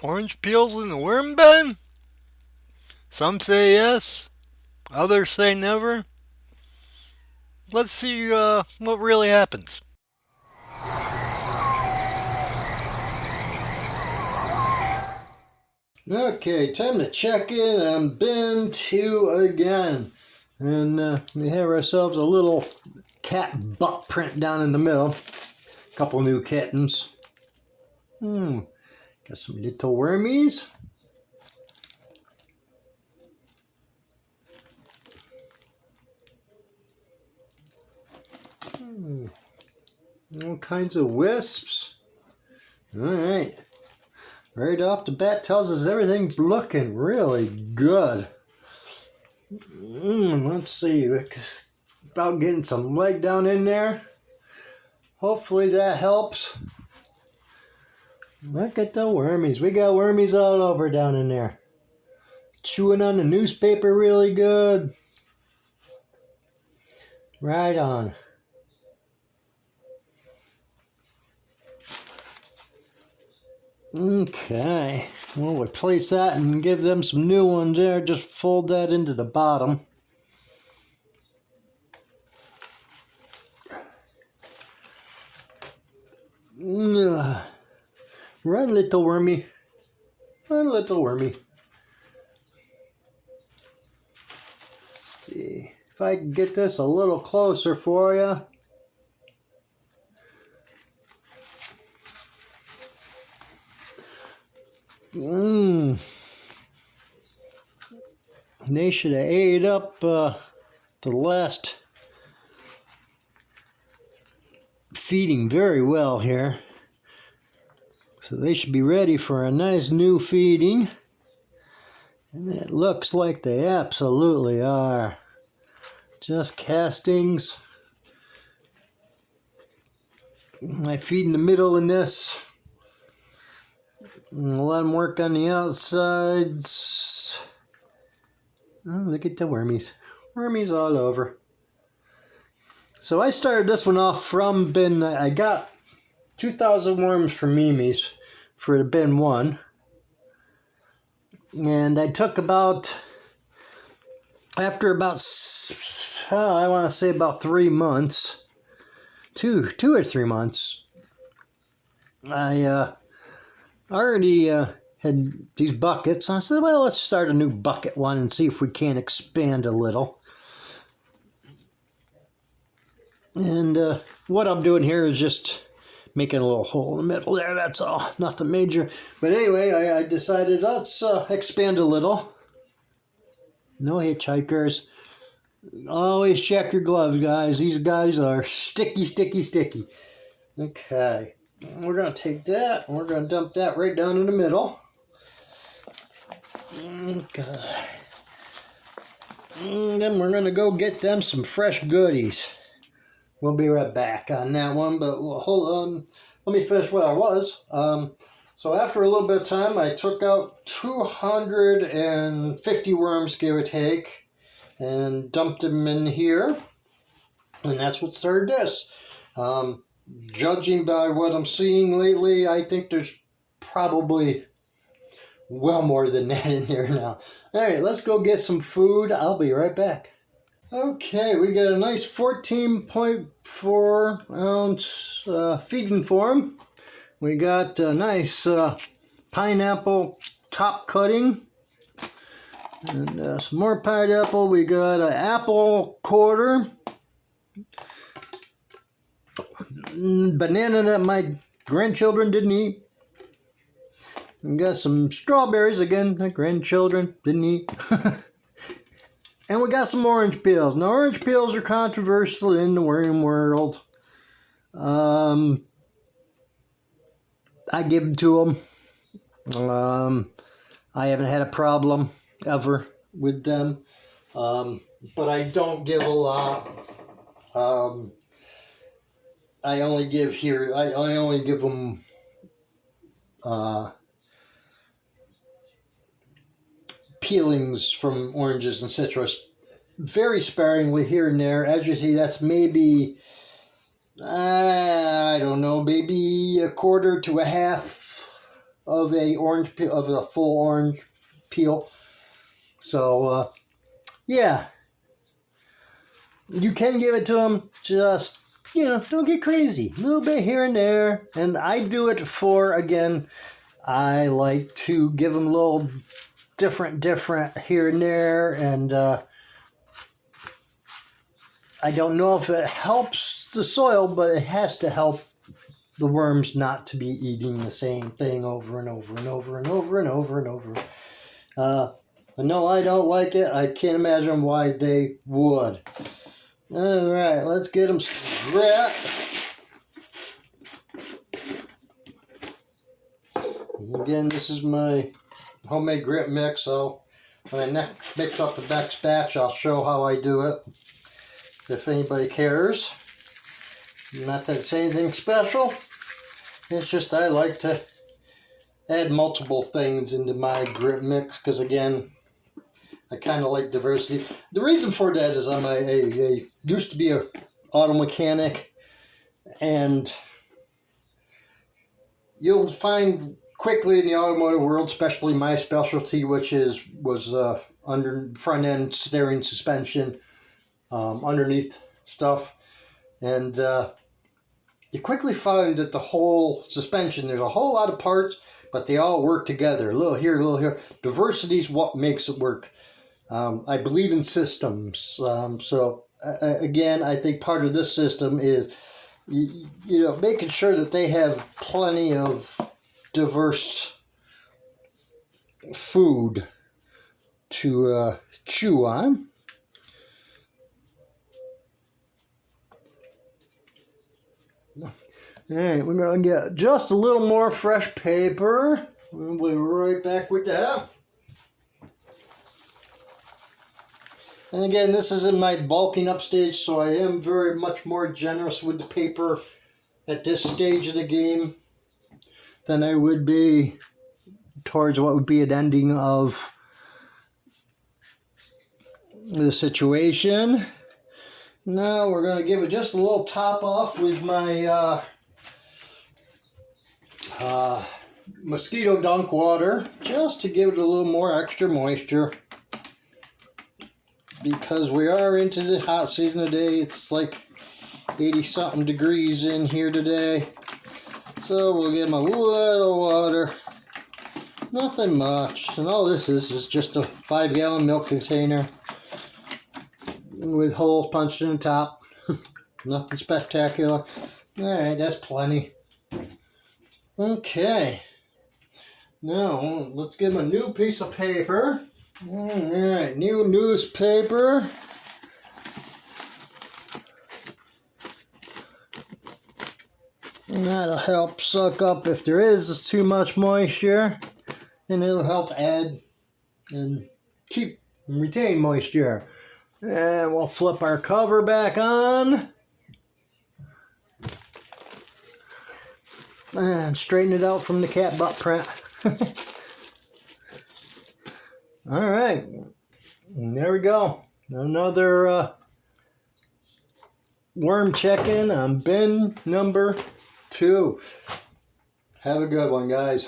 Orange peels in the worm bin? Some say yes, others say never. Let's see what really happens. Okay, time to check in on bin 2 again. And we have ourselves a little cat butt print down in the middle. Couple new kittens. Got some little wormies. All kinds of wisps. Alright. Right off the bat tells us everything's looking really good. Let's see. About getting some leg down in there. Hopefully that helps. Look at the wormies. We got wormies all over down in there. Chewing on the newspaper really good. Right on. Okay. We'll replace that and give them some new ones there. Just fold that into the bottom. Run, little wormy. Run, little wormy. Let's see if I can get this a little closer for you. They should have ate up the last feeding very well here. So they should be ready for a nice new feeding. And it looks like they absolutely are. Just castings. I feed in the middle in this. Let them work on the outsides. Oh, look at the wormies. Wormies all over. So I started this one off from bin. I got 2,000 worms from Mimi's for the bin 1. And I took after about, I want to say about 3 months, 2 or 3 months, I already had these buckets. I said, well, let's start a new bucket one and see if we can expand a little. And what I'm doing here is just making a little hole in the middle there, that's all. Nothing major. But anyway, I decided let's expand a little. No hitchhikers. Always check your gloves, guys. These guys are sticky, sticky, sticky. Okay. We're going to take that and we're going to dump that right down in the middle. Okay. And then we're going to go get them some fresh goodies. We'll be right back on that one, but hold on. Let me finish what I was. So after a little bit of time, I took out 250 worms, give or take, and dumped them in here. And that's what started this. Judging by what I'm seeing lately, I think there's probably well more than that in here now. All right, let's go get some food. I'll be right back. Okay, we got a nice 14.4 ounce feeding form. We got a nice pineapple top cutting. And some more pineapple. We got an apple quarter. Banana that my grandchildren didn't eat. We got some strawberries again, my grandchildren didn't eat. And we got some orange peels. Now, orange peels are controversial in the worm world. I give them to them. I haven't had a problem ever with them. But I don't give a lot. I only give them peelings from oranges and citrus very sparingly here and there. As you see, that's maybe, I don't know, maybe a quarter to a half of a orange peel, of a full orange peel. So yeah, you can give it to them. Just, don't get crazy. A little bit here and there. And I do it for, again, I like to give them a little different here and there. And I don't know if it helps the soil, but it has to help the worms not to be eating the same thing over and over and over and over and over and over. But no, I don't like it. I can't imagine why they would. All right, let's get them strapped. Again, this is my homemade grit mix, so when I mix up the next batch, I'll show how I do it, if anybody cares. Not that it's anything special, it's just I like to add multiple things into my grit mix, because again, I kind of like diversity. The reason for that is I'm a used to be a auto mechanic, and you'll find quickly in the automotive world, especially my specialty, which was under front end steering suspension, underneath stuff, and you quickly find that the whole suspension, there's a whole lot of parts, but they all work together. A little here, a little here. Diversity is what makes it work. I believe in systems. So again, I think part of this system is, making sure that they have plenty of diverse food to chew on. All right, we're going to get just a little more fresh paper. We'll be right back with that. And again, this is in my bulking up stage, so I am very much more generous with the paper at this stage of the game than I would be towards what would be an ending of the situation. Now we're going to give it just a little top off with my mosquito dunk water, just to give it a little more extra moisture. Because we are into the hot season today. It's like 80-something degrees in here today. So we'll give them a little water. Nothing much. And all this is just a 5-gallon milk container with holes punched in the top. Nothing spectacular. Alright, that's plenty. Okay. Now, let's give them a new piece of paper. Alright, new newspaper. And that'll help suck up if there is too much moisture. And it'll help add and keep and retain moisture. And we'll flip our cover back on. And straighten it out from the cat butt print. Alright, there we go. Another worm check-in on bin number 2. Have a good one, guys.